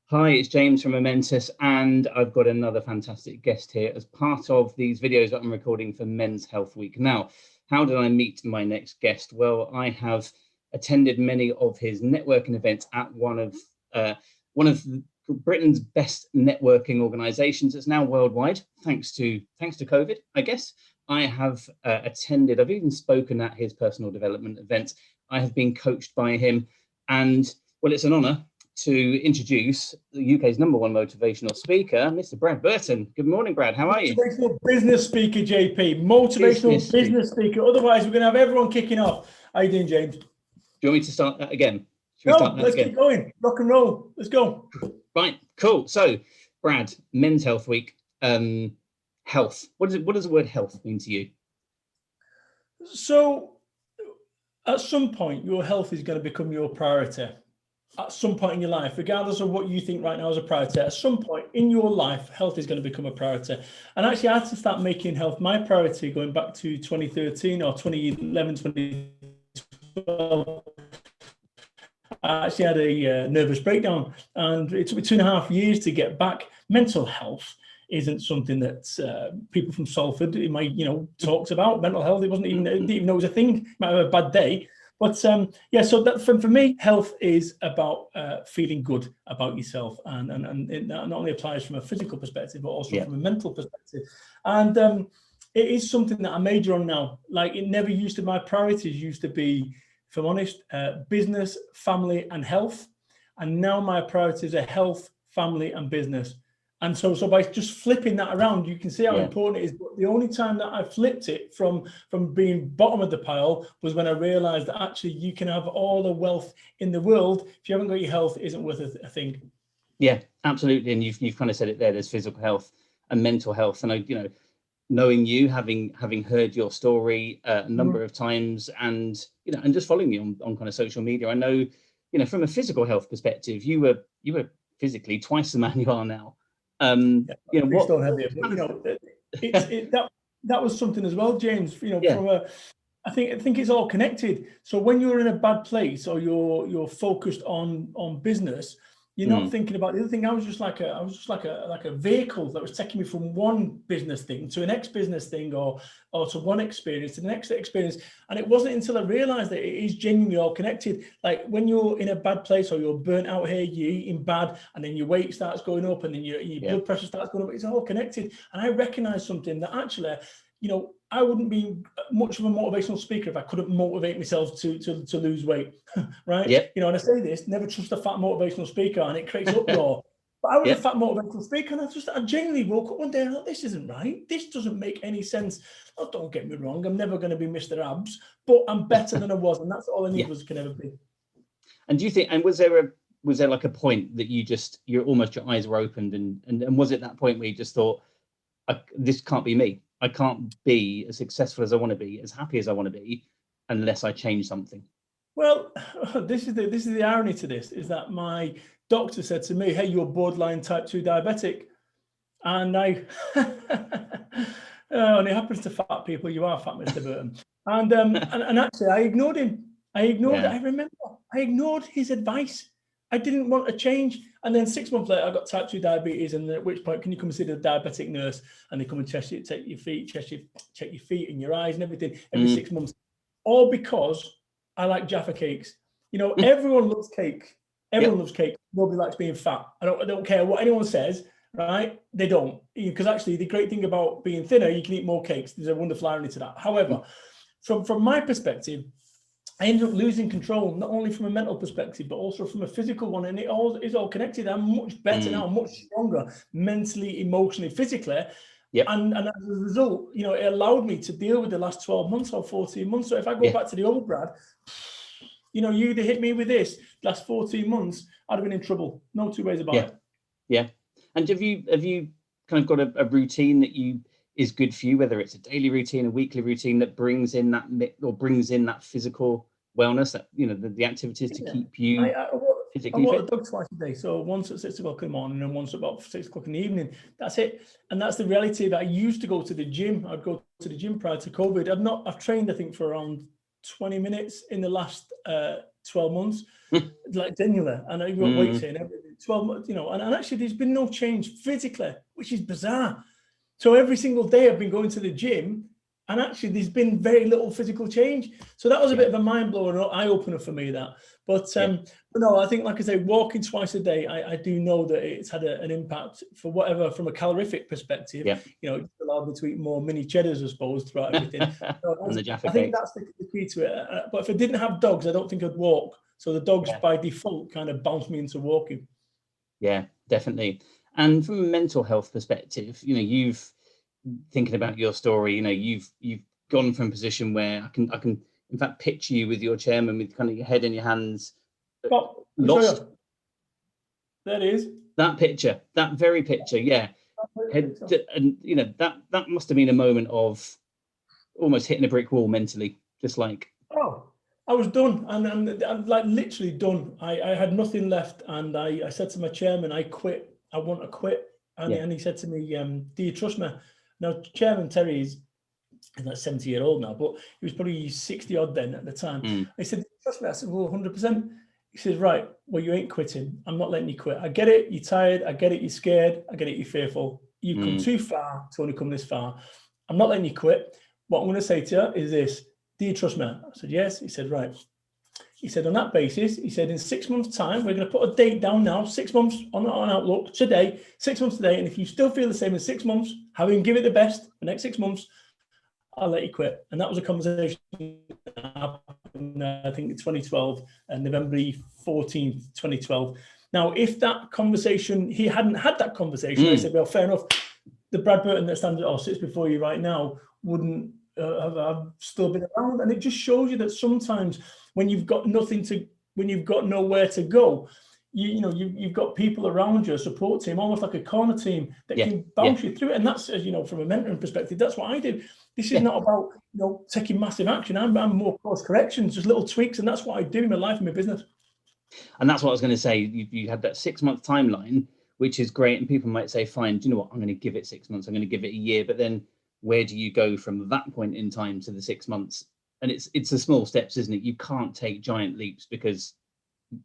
Hi, it's James from Momentous, and I've got another fantastic guest here as part of these videos that I'm recording for Men's Health Week. Now, how did I meet my next guest? Well, I have attended many of his networking events at one of Britain's best networking organisations. It's now worldwide, thanks to COVID, I guess. I have attended. I've even spoken at his personal development events. I have been coached by him, and well, it's an honour to introduce the UK's #1 motivational speaker, Mr. Brad Burton. Good morning, Brad. How are you? Motivational business speaker, JP. Motivational business speaker. Otherwise, we're going to have everyone kicking off. How you doing, James? Do you want me to start that again? Let's keep going. Rock and roll. Let's go. Right, cool. So, Brad, Men's Health Week. Health. What does the word health mean to you? So, at some point, your health is going to become your priority. At some point in your life, regardless of what you think right now is a priority, at some point in your life, health is going to become a priority. And actually, I had to start making health my priority going back to 2013 or 2011, 2012. I actually had a nervous breakdown, and it took me 2.5 years to get back. Mental health isn't something that people from Salford talked about. Mental health, didn't even know it was a thing. Might have a bad day. But yeah, so that for me, health is about feeling good about yourself, and it not only applies from a physical perspective, but also from a mental perspective. And it is something that I major on now. Like, it never used to. My priorities used to be, if I'm honest, business, family, and health. And now my priorities are health, family, and business. And so by just flipping that around, you can see how important it is. But the only time that I flipped it from being bottom of the pile was when I realized that actually you can have all the wealth in the world. If you haven't got your health, it isn't worth a thing. Yeah, absolutely. And you've kind of said it there. There's physical health and mental health. And knowing you, having heard your story a number of times, and and just following you on kind of social media, I know, from a physical health perspective, you were physically twice the man you are now. That was something as well, James. I think it's all connected. So when you're in a bad place, or you're focused on business, you're not thinking about the other thing. I was just like a vehicle that was taking me from one business thing to an next business thing, or to one experience to the next experience. And it wasn't until I realized that it is genuinely all connected. Like, when you're in a bad place, or you're burnt out here, you're eating bad, and then your weight starts going up, and then your blood pressure starts going up. It's all connected. And I recognized something that actually, I wouldn't be much of a motivational speaker if I couldn't motivate myself to lose weight, right? Yep. And I say this, never trust a fat motivational speaker, and it creates uproar. But I was a fat motivational speaker, and I genuinely woke up one day and I thought, this isn't right. This doesn't make any sense. Oh, don't get me wrong, I'm never going to be Mr. Abs, but I'm better than I was, and that's all any of us can ever be. And do you think, and was there like a point that your eyes were opened, and was it that point where you just thought, this can't be me? I can't be as successful as I want to be, as happy as I want to be, unless I change something? Well, this is the irony to this, is that my doctor said to me, hey, you're borderline type 2 diabetic. And and it happens to fat people. You are fat, Mr. Burton. And actually, I ignored him. I ignored his advice. I didn't want to change. And then 6 months later, I got type 2 diabetes. And at which point, can you come and see the diabetic nurse? And they come and check your feet, check your feet and your eyes and everything every 6 months. All because I like Jaffa cakes. Everyone loves cake. Everyone loves cake. Nobody likes being fat. I don't care what anyone says, right? They don't. Because actually, the great thing about being thinner, you can eat more cakes. There's a wonderful irony to that. However, from my perspective, I ended up losing control, not only from a mental perspective, but also from a physical one. And it all is all connected. I'm much better now, much stronger, mentally, emotionally, physically. And as a result, it allowed me to deal with the last 12 months or 14 months. So if I go back to the old Brad, you'd have hit me with this last 14 months, I'd have been in trouble. No two ways about it. Yeah. And have you kind of got a routine that is good for you, whether it's a daily routine, a weekly routine, that brings in that physical wellness, that the activities to keep you physically fit? I walk the dog twice a day, so once at 6 o'clock in the morning and once about 6 o'clock in the evening. That's it. And that's the reality. That I used to go to the gym. I'd go to the gym prior to COVID. I've trained, I think, for around 20 minutes in the last 12 months, like genuinely, and I've got weights in everything. 12 months, and actually there's been no change physically, which is bizarre. So every single day I've been going to the gym, and actually there's been very little physical change. So that was a bit of a mind blower, eye opener for me, that. But no, I think, like I say, walking twice a day, I do know that it's had an impact for whatever, from a calorific perspective. It allowed me to eat more mini cheddars, I suppose, throughout everything. I think that's the key to it. But if I didn't have dogs, I don't think I'd walk. So the dogs by default kind of bounce me into walking. Yeah, definitely. And from a mental health perspective, you've thinking about your story, you've gone from a position where I can in fact picture you with your chairman with kind of your head in your hands, lost. That is that picture, that very picture. Yeah. And that must have been a moment of almost hitting a brick wall mentally, just like, I was done, and I'm like literally done. I had nothing left, and I said to my chairman, I quit. I want to quit. And he said to me, do you trust me? Now, Chairman Terry is like 70-year-old now, but he was probably 60 odd then at the time. He said, trust me. I said, well, 100%. He says, right, well, you ain't quitting. I'm not letting you quit. I get it. You're tired. I get it. You're scared. I get it. You're fearful. You've come too far to only come this far. I'm not letting you quit. What I'm going to say to you is this. Do you trust me? I said, yes. He said, right. He said, on that basis, he said, in 6 months' time, we're going to put a date down now, 6 months on Outlook today, 6 months today. And if you still feel the same in 6 months, having give it the best the next 6 months, I'll let you quit. And that was a conversation that happened, I think, in 2012, November 14th, 2012. Now, if that conversation, he hadn't had that conversation, I said, well, fair enough. The Brad Burton that stands or sits before you right now wouldn't have still been around. And it just shows you that sometimes when you've got when you've got nowhere to go, you've got people around you, a support team, almost like a corner team that can bounce you through it. And that's, from a mentoring perspective, that's what I do. This is not about, taking massive action. I'm more course corrections, just little tweaks. And that's what I do in my life and my business. And that's what I was going to say. You had that 6 month timeline, which is great. And people might say, fine, do you know what? I'm going to give it 6 months. I'm going to give it a year. But then where do you go from that point in time to the 6 months? And it's the small steps, isn't it? You can't take giant leaps because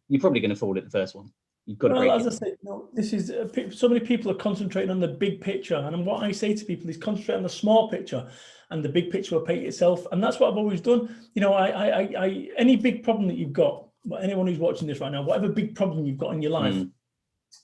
you're probably going to fall at the first one. You've got to break it. As I say, this is so many people are concentrating on the big picture, and what I say to people is concentrate on the small picture, and the big picture will paint itself. And that's what I've always done. I any big problem that you've got, anyone who's watching this right now, whatever big problem you've got in your life,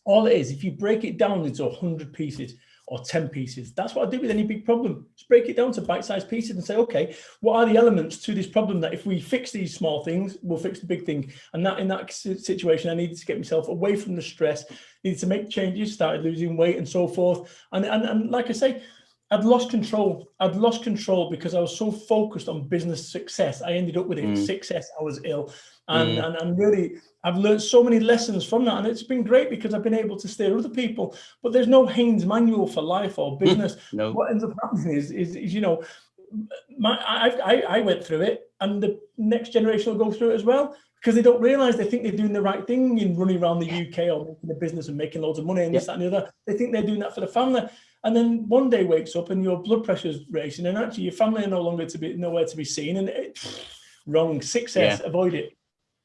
all it is, if you break it down into 100 pieces or 10 pieces, that's what I do with any big problem. Just break it down to bite-sized pieces and say, okay, what are the elements to this problem that if we fix these small things, we'll fix the big thing? And that in that situation, I needed to get myself away from the stress, needed to make changes, started losing weight and so forth. And like I say, I'd lost control. I'd lost control because I was so focused on business success. I ended up with it. Success, I was ill. And really, I've learned so many lessons from that. And it's been great because I've been able to steer other people. But there's no Haynes manual for life or business. No. What ends up happening is I went through it, and the next generation will go through it as well, because they don't realize, they think they're doing the right thing in running around the UK or making a business and making loads of money and this, that, and the other. They think they're doing that for the family. And then one day wakes up and your blood pressure's racing, and actually your family are no longer nowhere to be seen. And wrong. Success, avoid it.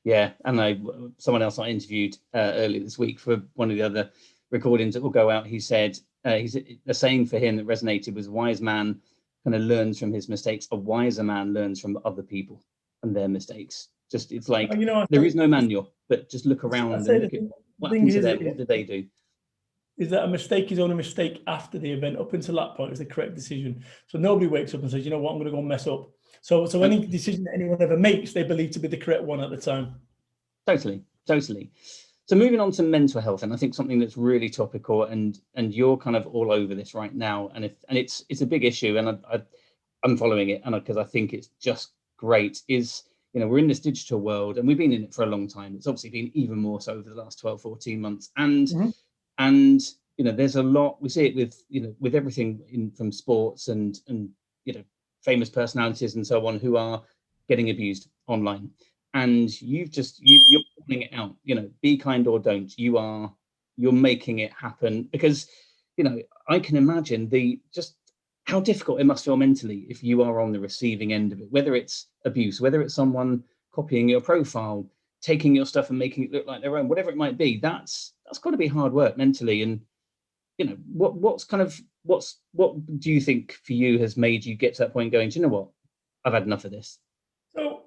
Yeah, and someone else I interviewed earlier this week for one of the other recordings that will go out, he said, a saying for him that resonated was, wise man kind of learns from his mistakes. A wiser man learns from other people and their mistakes. Just, it's like, there is no manual, but just look around and look at what happened to them. What did they do? Is that a mistake is only a mistake after the event. Up until that point is the correct decision. So nobody wakes up and says, you know what, I'm going to go mess up. So any decision that anyone ever makes, they believe to be the correct one at the time. Totally. So moving on to mental health, and I think something that's really topical, and you're kind of all over this right now, and it's a big issue, and I'm following it, and because I think it's just great. Is, we're in this digital world, and we've been in it for a long time. It's obviously been even more so over the last 12, 14 months, and there's a lot. We see it with everything from sports and famous personalities and so on who are getting abused online. And you're calling it out, be kind or don't. You're making it happen, because, I can imagine just how difficult it must feel mentally if you are on the receiving end of it, whether it's abuse, whether it's someone copying your profile, taking your stuff and making it look like their own, whatever it might be, that's got to be hard work mentally. And what do you think for you has made you get to that point going, do you know what, I've had enough of this? So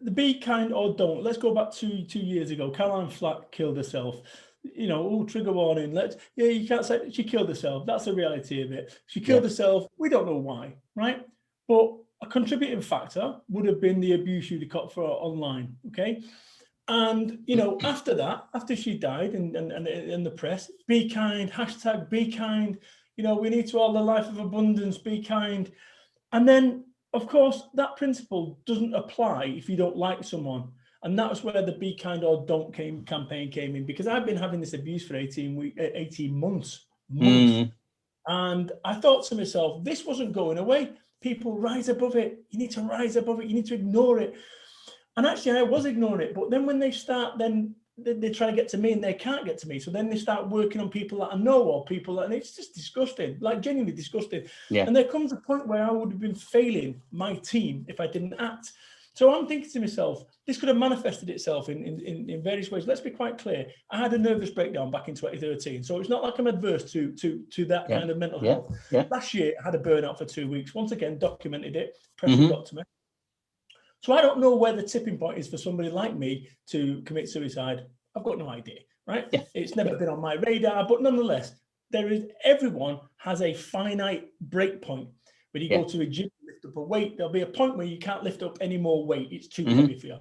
the be kind or don't. Let's go back two years ago. Caroline Flack killed herself. Trigger warning. You can't say she killed herself. That's the reality of it. She killed herself. We don't know why, right? But a contributing factor would have been the abuse you'd have got for her online. Okay. And, after that, after she died and in the press, be kind, hashtag be kind, we need to all the life of abundance, be kind. And then, of course, that principle doesn't apply if you don't like someone. And that's where the be kind or don't campaign came in, because I've been having this abuse for 18 months. And I thought to myself, this wasn't going away. People, rise above it. You need to rise above it. You need to ignore it. And actually, I was ignoring it. But then when they start, then they try to get to me and they can't get to me. So then they start working on people that I know, or people and it's just disgusting, like genuinely disgusting. Yeah. And there comes a point where I would have been failing my team if I didn't act. So I'm thinking to myself, this could have manifested itself in various ways. Let's be quite clear. I had a nervous breakdown back in 2013. So it's not like I'm adverse to that kind of mental health. Yeah. Last year, I had a burnout for 2 weeks. Once again, documented it. Pressure got to me. So I don't know where the tipping point is for somebody like me to commit suicide. I've got no idea, right? Yeah. It's never been on my radar, but nonetheless, everyone has a finite break point. When you go to a gym, lift up a weight, there'll be a point where you can't lift up any more weight. It's too heavy for you.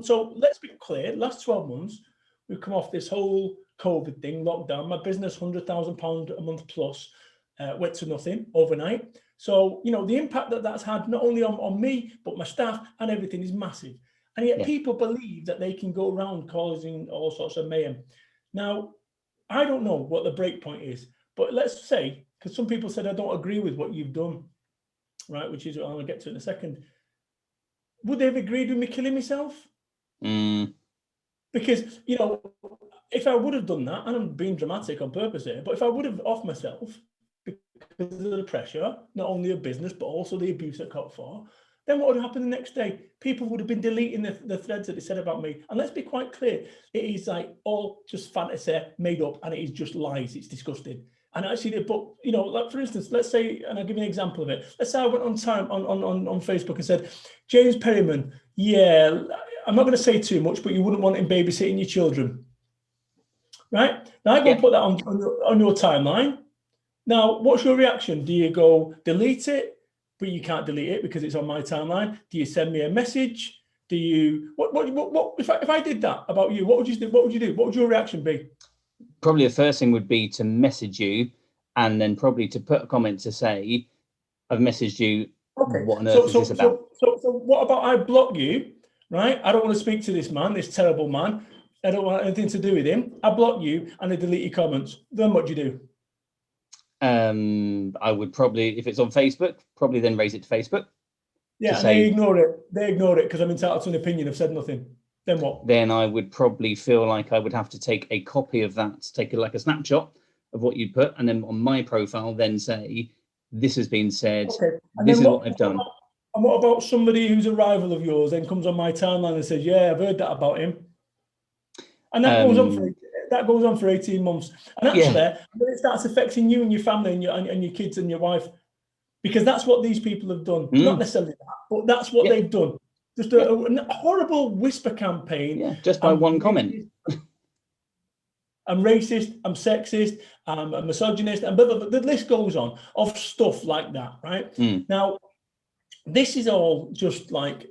So let's be clear. Last 12 months, we've come off this whole COVID thing, lockdown. My business, £100,000 a month plus, went to nothing overnight. So, the impact that's had not only on me, but my staff and everything is massive. And yet people believe that they can go around causing all sorts of mayhem. Now, I don't know what the break point is, but let's say, because some people said, I don't agree with what you've done, right? Which is what I'm going to get to in a second. Would they have agreed with me killing myself? Because, if I would have done that, and I'm being dramatic on purpose here, but if I would have off myself because of the pressure, not only of business, but also the abuse I got for, then what would happen the next day? People would have been deleting the threads that they said about me. And let's be quite clear, it is like all just fantasy made up, and it is just lies. It's disgusting. And actually, but like for instance, let's say, and I'll give you an example of it. Let's say I went on Facebook and said, James Perryman, I'm not going to say too much, but you wouldn't want him babysitting your children, right? Now I go and put that on your timeline. Now, what's your reaction? Do you go delete it? But you can't delete it because it's on my timeline. Do you send me a message? Do you what if I did that about you? What would you do? What would your reaction be? Probably the first thing would be to message you, and then probably to put a comment to say, I've messaged you. Okay. What on earth is this about? So what about I block you, right? I don't want to speak to this man, this terrible man. I don't want anything to do with him. I block you and I delete your comments. Then what do you do? I would probably, if it's on Facebook, probably then raise it to Facebook. Yeah, and they ignore it. They ignore it because I'm entitled to an opinion. I've said nothing. Then what? Then I would probably feel like I would have to take a copy of that, take like a snapshot of what you put, and then on my profile, then say, this has been said. Okay. This is what I've done. And what about somebody who's a rival of yours then comes on my timeline and says, yeah, I've heard that about him. And that goes on for 18 months. And actually, when it starts affecting you and your family and your kids and your wife, because that's what these people have done. Not necessarily that, but that's what they've done. Just a horrible whisper campaign. Yeah, just by one comment. I'm racist, I'm sexist, I'm a misogynist, and the list goes on of stuff like that, right? Now, this is all just like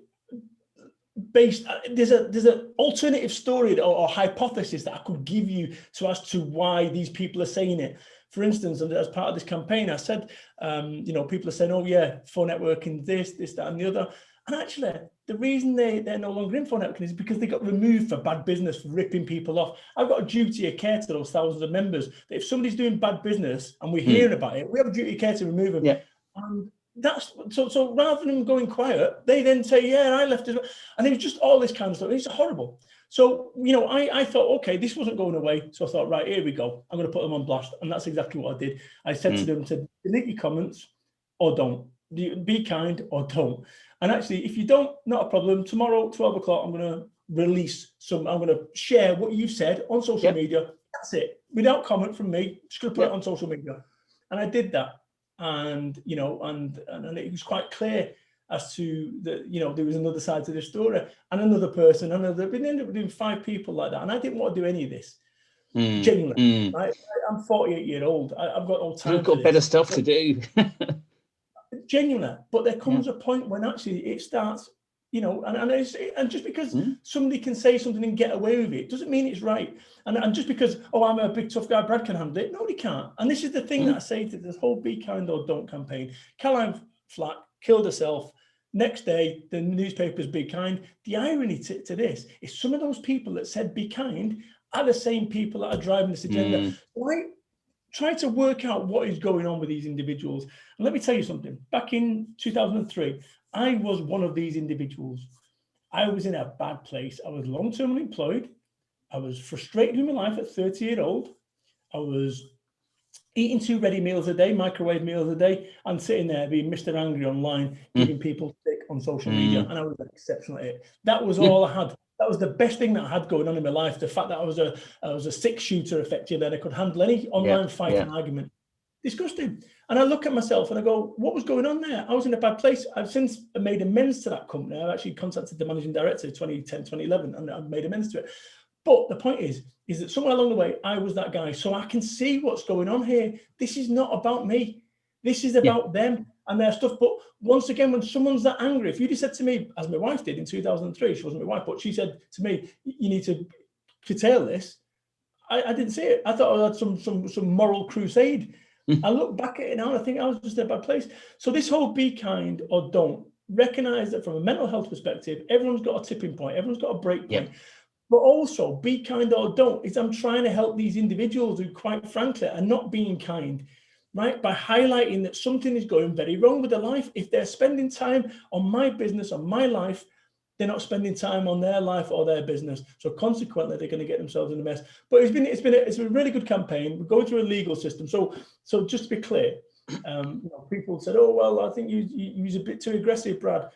based. There's an alternative story or hypothesis that I could give you as to why these people are saying it. For instance, as part of this campaign, I said, people are saying, oh yeah, phone networking, this, that, and the other. And actually, the reason they're no longer in phone networking is because they got removed for bad business, for ripping people off. I've got a duty of care to those thousands of members. That if somebody's doing bad business and we're hearing about it, we have a duty of care to remove them. Yeah. And that's so rather than going quiet, they then say, yeah, I left as well. And it was just all this kind of stuff. It's horrible. So, I thought, okay, this wasn't going away. So I thought, right, here we go. I'm going to put them on blast. And that's exactly what I did. I said to them to delete your comments or don't. Be kind or don't. And actually, if you don't, not a problem. Tomorrow, 12 o'clock, I'm going to release some, I'm going to share what you've said on social media. That's it. Without comment from me, just going to put it on social media. And I did that. And, you know, and it was quite clear as to the, you know, there was another side to the story, and another person, we ended up doing 5 people like that. And I didn't want to do any of this. Genuinely. I'm 48 years old. I've got all time. You've got better stuff to do. Genuinely. But there comes a point when actually it starts, you know, and just because somebody can say something and get away with it doesn't mean it's right. And just because, I'm a big tough guy, Brad can handle it. No, he can't. And this is the thing that I say to this whole Be Kind or Don't campaign. Caroline Flack killed herself. Next day, the newspapers Be Kind. The irony to this is some of those people that said Be Kind are the same people that are driving this agenda. Right? Try to work out what is going on with these individuals. And let me tell you something. Back in 2003, I was one of these individuals. I was in a bad place. I was long-term unemployed. I was frustrated with my life at 30 years old. I was eating 2 ready meals a day, microwave meals a day, and sitting there being Mr. Angry online, giving people stick on social media. And I was exceptional at it. That was all I had. That was the best thing that I had going on in my life. The fact that I was a 6-shooter effectively, and I could handle any online fight and argument. Disgusting. And I look at myself and I go, what was going on there? I was in a bad place. I've since made amends to that company. I've actually contacted the managing director 2010, 2011, and I've made amends to it. But the point is that somewhere along the way, I was that guy. So I can see what's going on here. This is not about me. This is about them and their stuff. But once again, when someone's that angry, if you'd have said to me, as my wife did in 2003, she wasn't my wife, but she said to me, you need to curtail this. I didn't see it. I thought I had some moral crusade. I look back at it now and I think I was just in a bad place. So this whole Be Kind or Don't, recognize that from a mental health perspective, everyone's got a tipping point. Everyone's got a break point. But also, Be Kind or Don't is I'm trying to help these individuals who, quite frankly, are not being kind, right? By highlighting that something is going very wrong with their life. If they're spending time on my business, on my life, they're not spending time on their life or their business. So consequently, they're going to get themselves in a mess. But it's been a really good campaign. We're going through a legal system. So just to be clear, you know, people said, oh, well, I think you was a bit too aggressive, Brad.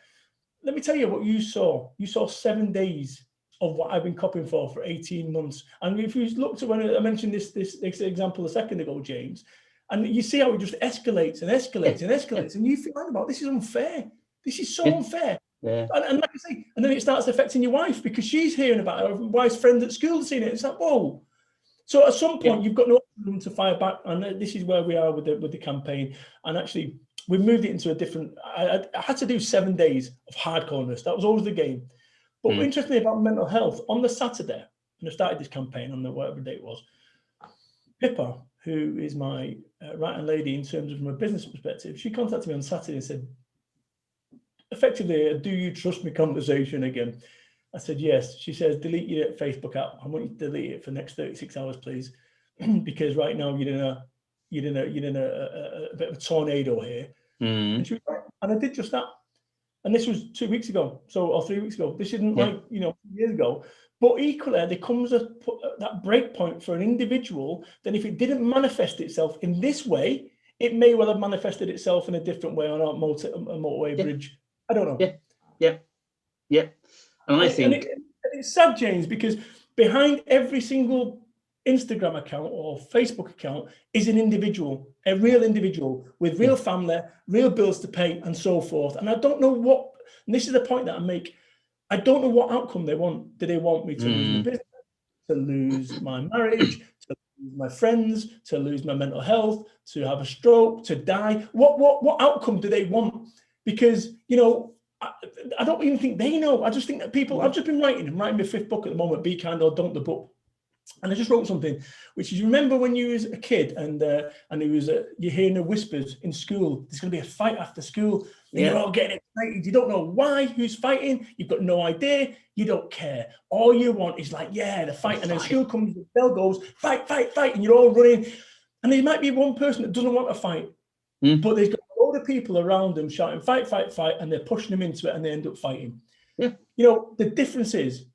Let me tell you what you saw. You saw 7 days of what I've been copying for 18 months. And if you look to when I mentioned this example a second ago, James, and you see how it just escalates and escalates and escalates, and you feel like, this is unfair. This is so unfair. And like I say, and then it starts affecting your wife because she's hearing about it. Her wife's friend at school seeing it. It's like, whoa. So at some point, you've got no room to fire back, and this is where we are with the campaign. And actually, we've moved it into a different. I had to do 7 days of hardcoreness. That was always the game. But interestingly about mental health, on the Saturday, when I started this campaign on the whatever day it was, Pippa, who is my right-hand lady in terms of from a business perspective, she contacted me on Saturday and said, effectively, do you trust me conversation again? I said, yes. She says, delete your Facebook app. I want you to delete it for the next 36 hours, please. Because right now you're in a bit of a tornado here. And she was right. And I did just that. And this was 2 weeks ago, or 3 weeks ago. This isn't like, years ago. But equally, there comes that break point for an individual that if it didn't manifest itself in this way, it may well have manifested itself in a different way on a motorway bridge. I don't know. Yeah. And I think it's sad, James, because behind every single Instagram account or Facebook account is an individual, a real individual with real family, real bills to pay, and so forth. And I don't know what, and this is the point that I make, I don't know what outcome they want. Do they want me to lose my business, to lose my marriage, to lose my friends, to lose my mental health, to have a stroke, to die? What outcome do they want? Because, I don't even think they know. I just think that people, I've just been writing my 5th book at the moment, Be Kind or Don't, the book. And I just wrote something, which is, you remember when you was a kid and it was, you're hearing the whispers in school, there's going to be a fight after school, and you're all getting excited. You don't know why, who's fighting. You've got no idea. You don't care. All you want is like, the fight. And then school comes, the bell goes, fight, and you're all running. And there might be one person that doesn't want to fight, but there's got a load of people around them shouting, fight, and they're pushing them into it and they end up fighting. The difference is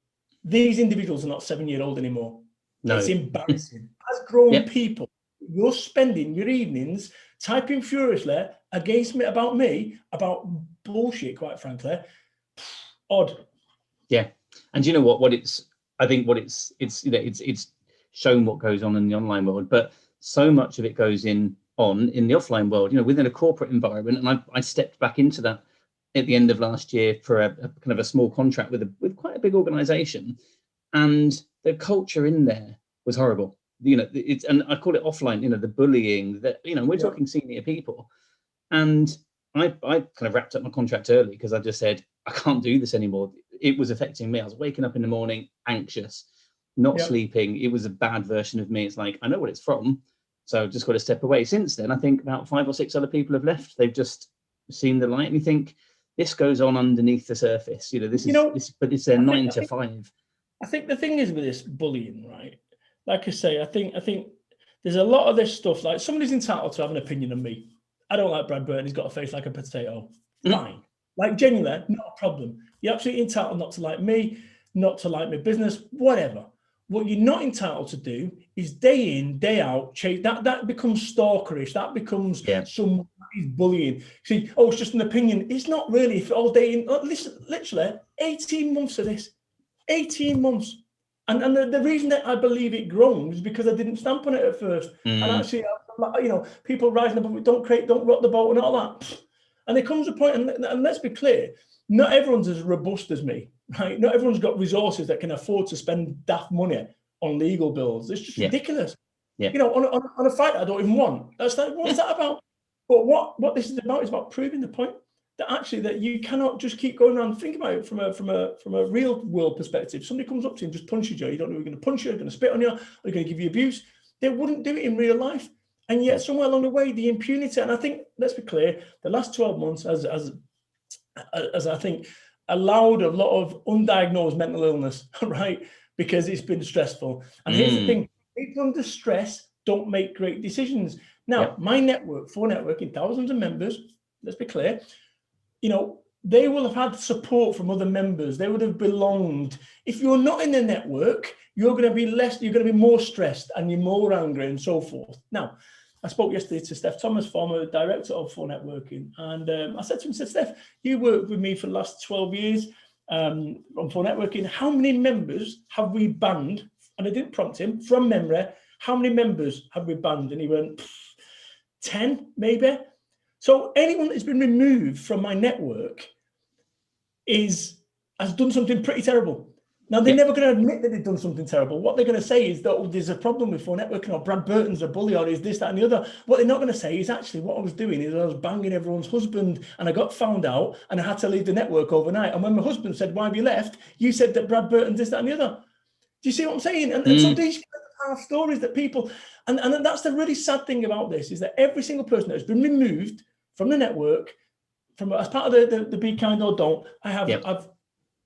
these individuals are not 7-year-old anymore. No. It's embarrassing. As grown people, you're spending your evenings typing furiously against me, about bullshit, quite frankly. Odd. Yeah. And you know what I think it's shown what goes on in the online world, but so much of it goes in the offline world, within a corporate environment. And I stepped back into that at the end of last year for a kind of a small contract with quite a big organization, and the culture in there was horrible. And I call it offline, the bullying that, we're talking senior people. And I kind of wrapped up my contract early because I just said, I can't do this anymore. It was affecting me. I was waking up in the morning, anxious, not sleeping. It was a bad version of me. It's like, I know what it's from, so I've just got to step away. Since then, I think about 5 or 6 other people have left. They've just seen the light, and you think, this goes on underneath the surface. But it's their 9 to 5. I think the thing is with this bullying, right? Like I say, I think there's a lot of this stuff. Like, somebody's entitled to have an opinion on me. I don't like Brad Burton. He's got a face like a potato. Fine. Like, genuinely, not a problem. You're absolutely entitled not to like me, not to like my business, whatever. What you're not entitled to do is day in, day out, chase that becomes stalkerish. That becomes someone who's bullying. See, it's just an opinion. It's not really. If all day in, listen, literally 18 months of this, 18 months. And the reason that I believe it grows is because I didn't stamp on it at first. And actually, people rising above, don't rock the boat and all that. And there comes a point, and let's be clear, not everyone's as robust as me, right? Not everyone's got resources that can afford to spend daft money on legal bills. It's just ridiculous. Yeah. On a fight I don't even want. That's like, what's that about? But what this is about proving the point that actually that you cannot just keep going around. Think about it from a real world perspective. Somebody comes up to you and just punches you. You don't know who's going to punch you, they're going to spit on you, or they're going to give you abuse. They wouldn't do it in real life. And yet somewhere along the way, the impunity, and I think, let's be clear, the last 12 months as I think allowed a lot of undiagnosed mental illness, right? Because it's been stressful. And here's the thing, people under stress don't make great decisions. Now, my network, for networking, thousands of members, let's be clear, they will have had support from other members. They would have belonged. If you're not in the network, you're going to be more stressed and you're more angry and so forth. Now, I spoke yesterday to Steph Thomas, former director of For Networking. And I said to him, Steph, you worked with me for the last 12 years on For Networking. How many members have we banned? And I didn't prompt him, from memory, how many members have we banned? And he went, 10, maybe. So anyone that's been removed from my network has done something pretty terrible. Now, they're never going to admit that they've done something terrible. What they're going to say is that there's a problem with For Networking, or Brad Burton's a bully, or is this, that, and the other. What they're not going to say is actually what I was doing is I was banging everyone's husband, and I got found out, and I had to leave the network overnight. And when my husband said, why have you left? You said that Brad Burton's this, that, and the other. Do you see what I'm saying? And so these are stories that people, and that's the really sad thing about this, is that every single person that has been removed from the network, as part of the Be Kind or Don't, I've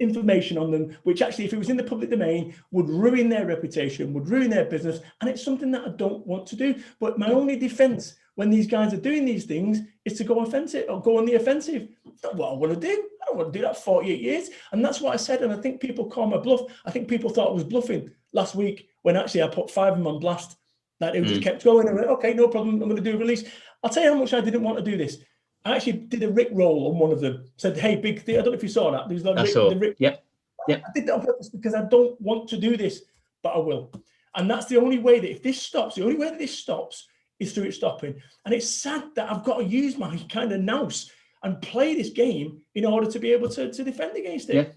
information on them, which actually, if it was in the public domain, would ruin their reputation, would ruin their business. And it's something that I don't want to do. But my only defense when these guys are doing these things is to go offensive, or go on the offensive. That's not what I want to do. I don't want to do that 48 years. And that's what I said. And I think people call my bluff. I think people thought I was bluffing last week when actually I put 5 of them on blast. That it just kept going. And I went, okay, no problem. I'm going to do a release. I'll tell you how much I didn't want to do this. I actually did a Rick roll on one of them. Said, hey, big thing. I don't know if you saw that. There's like Rick. Yep. I did that on purpose because I don't want to do this, but I will. And that's the only way that if this stops, the only way that this stops is through it stopping. And it's sad that I've got to use my kind of nous and play this game in order to be able to defend against it.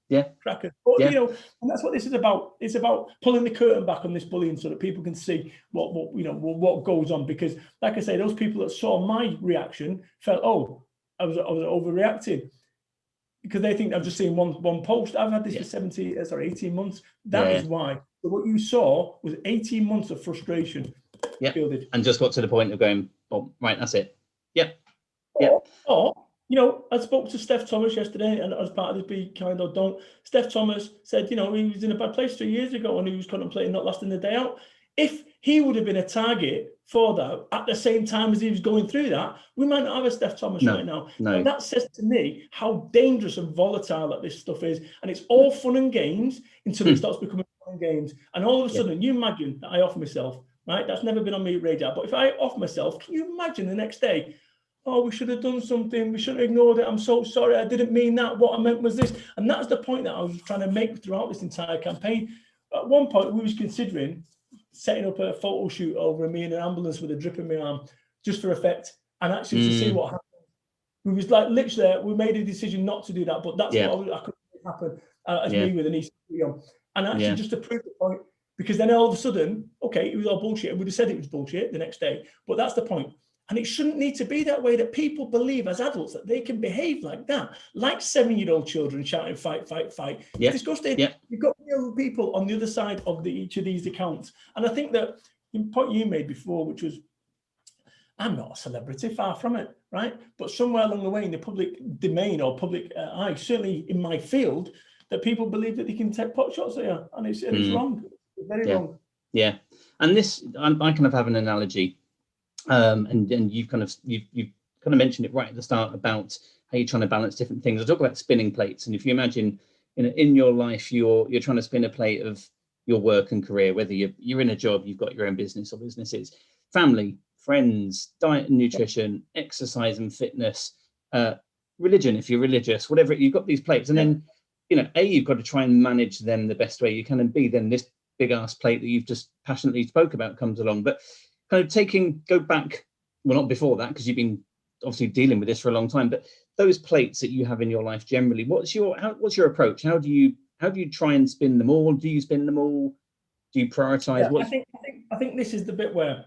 Yeah. Cracker. But, and that's what this is about. It's about pulling the curtain back on this bullying so that people can see what goes on. Because, like I say, those people that saw my reaction felt, I was overreacting, because they think I've just seen one post. I've had this for 18 months. That is why. So what you saw was 18 months of frustration. Yeah. And just got to the point of going, right, that's it. I spoke to Steph Thomas yesterday, and as part of this Be Kind or Don't, Steph Thomas said, he was in a bad place 3 years ago and he was contemplating not lasting the day out. If he would have been a target for that at the same time as he was going through that, we might not have a Steph Thomas right now. No. And that says to me how dangerous and volatile that this stuff is. And it's all fun and games until it starts becoming fun and games. And all of a sudden, you imagine that I offer myself, right? That's never been on my radar. But if I offer myself, can you imagine the next day, oh, we should have done something, we shouldn't have ignored it, I'm so sorry, I didn't mean that, what I meant was this. And that's the point that I was trying to make throughout this entire campaign. At one point, we was considering setting up a photo shoot over me in an ambulance with a drip in my arm, just for effect, and actually to see what happened. We was like, literally, we made a decision not to do that, but that's what I couldn't make happen as me with an ECG on. And actually just to prove the point, because then all of a sudden, okay, it was all bullshit. And we'd have said it was bullshit the next day, but that's the point. And it shouldn't need to be that way, that people believe as adults that they can behave like that, like 7-year-old children shouting, fight, fight, fight. It's disgusting. You've got real people on the other side of each of these accounts. And I think that the point you made before, which was, I'm not a celebrity, far from it, right? But somewhere along the way in the public domain or public eye, certainly in my field, that people believe that they can take pot shots at you, and it's wrong. It's very wrong. Yeah, and this, I kind of have an analogy, and you've kind of mentioned it right at the start about how you're trying to balance different things. I talk about spinning plates, and if you imagine in your life you're trying to spin a plate of your work and career, whether you're in a job, you've got your own business or businesses, family, friends, diet and nutrition, exercise and fitness, religion, if you're religious, whatever, you've got these plates. And then, A, you've got to try and manage them the best way you can, and B, then this big ass plate that you've just passionately spoke about comes along. But kind of go back, well, not before that, because you've been obviously dealing with this for a long time, but those plates that you have in your life generally, what's your approach? How do you try and spin them all? Do you spin them all? Do you prioritize? I think this is the bit where,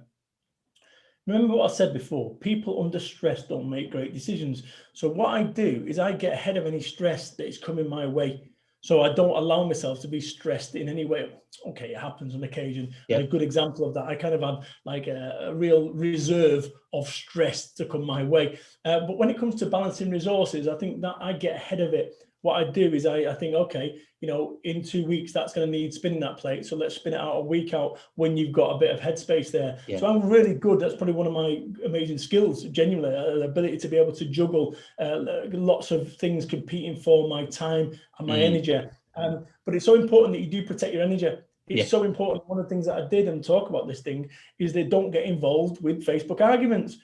remember what I said before, people under stress don't make great decisions. So what I do is I get ahead of any stress that is coming my way. So I don't allow myself to be stressed in any way. Okay, it happens on occasion. And a good example of that, I kind of have like a real reserve of stress to come my way. But when it comes to balancing resources, I think that I get ahead of it. What I do is I think, okay, in 2 weeks, that's going to need spinning that plate. So let's spin it out a week out when you've got a bit of headspace there. Yeah. So I'm really good. That's probably one of my amazing skills, genuinely, the ability to be able to juggle lots of things competing for my time and my energy. But it's so important that you do protect your energy. It's so important. One of the things that I did and talk about this thing is they don't get involved with Facebook arguments.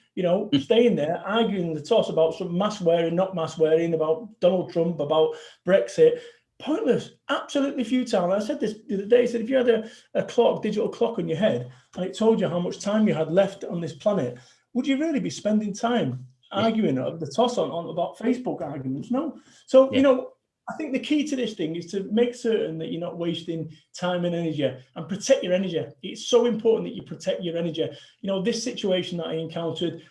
Staying there, arguing the toss about some mask wearing, not mask wearing, about Donald Trump, about Brexit. Pointless, absolutely futile. I said this the other day. I said, if you had a digital clock on your head, and it told you how much time you had left on this planet, would you really be spending time arguing the toss on about Facebook arguments? No. So, I think the key to this thing is to make certain that you're not wasting time and energy, and protect your energy. It's so important that you protect your energy. This situation that I encountered,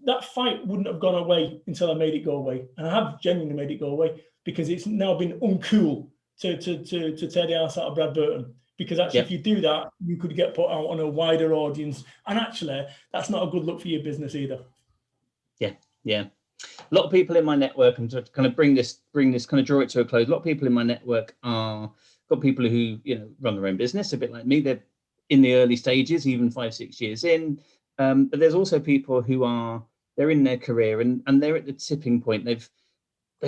that fight wouldn't have gone away until I made it go away. And I have genuinely made it go away, because it's now been uncool to tear the ass out of Brad Burton. Because actually, if you do that, you could get put out on a wider audience. And actually, that's not a good look for your business either. Yeah. A lot of people in my network, and to kind of bring this kind of draw it to a close, a lot of people in my network got people who run their own business, a bit like me. They're in the early stages, even 5-6 years in. But there's also people who they're in their career and they're at the tipping point. They've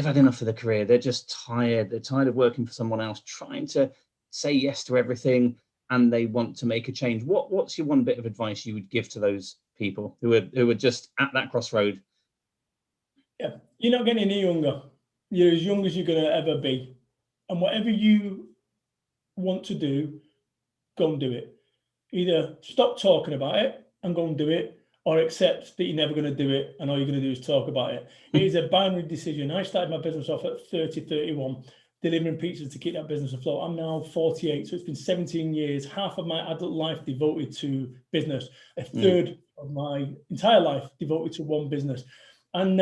had enough of the career. They're just tired. They're tired of working for someone else, trying to say yes to everything, and they want to make a change. What's your one bit of advice you would give to those people who are just at that crossroad? Yeah, you're not getting any younger. You're as young as you're going to ever be. And whatever you want to do, go and do it. Either stop talking about it and go and do it, or accept that you're never going to do it and all you're going to do is talk about it. It is a binary decision. I started my business off at 31, delivering pizzas to keep that business afloat. I'm now 48, so it's been 17 years, half of my adult life devoted to business, a third of my entire life devoted to one business. And,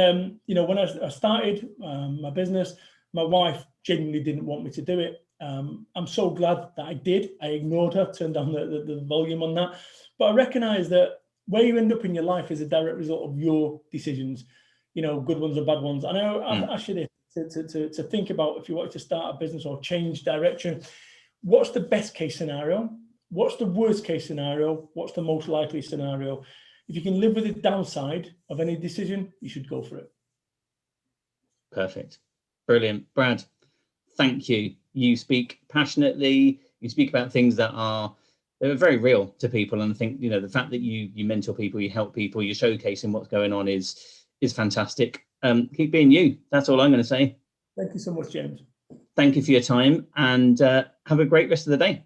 when I started my business, my wife genuinely didn't want me to do it. I'm so glad that I did. I ignored her, turned down the volume on that. But I recognize that where you end up in your life is a direct result of your decisions, good ones or bad ones. And I ask you this, to think about, if you wanted to start a business or change direction, what's the best case scenario? What's the worst case scenario? What's the most likely scenario? If you can live with the downside of any decision, you should go for it. Perfect. Brilliant. Brad, thank you. You speak passionately. You speak about things that are very real to people. And I think, the fact that you mentor people, you help people, you're showcasing what's going on is is fantastic. Keep being you. That's all I'm going to say. Thank you so much, James. Thank you for your time, and have a great rest of the day.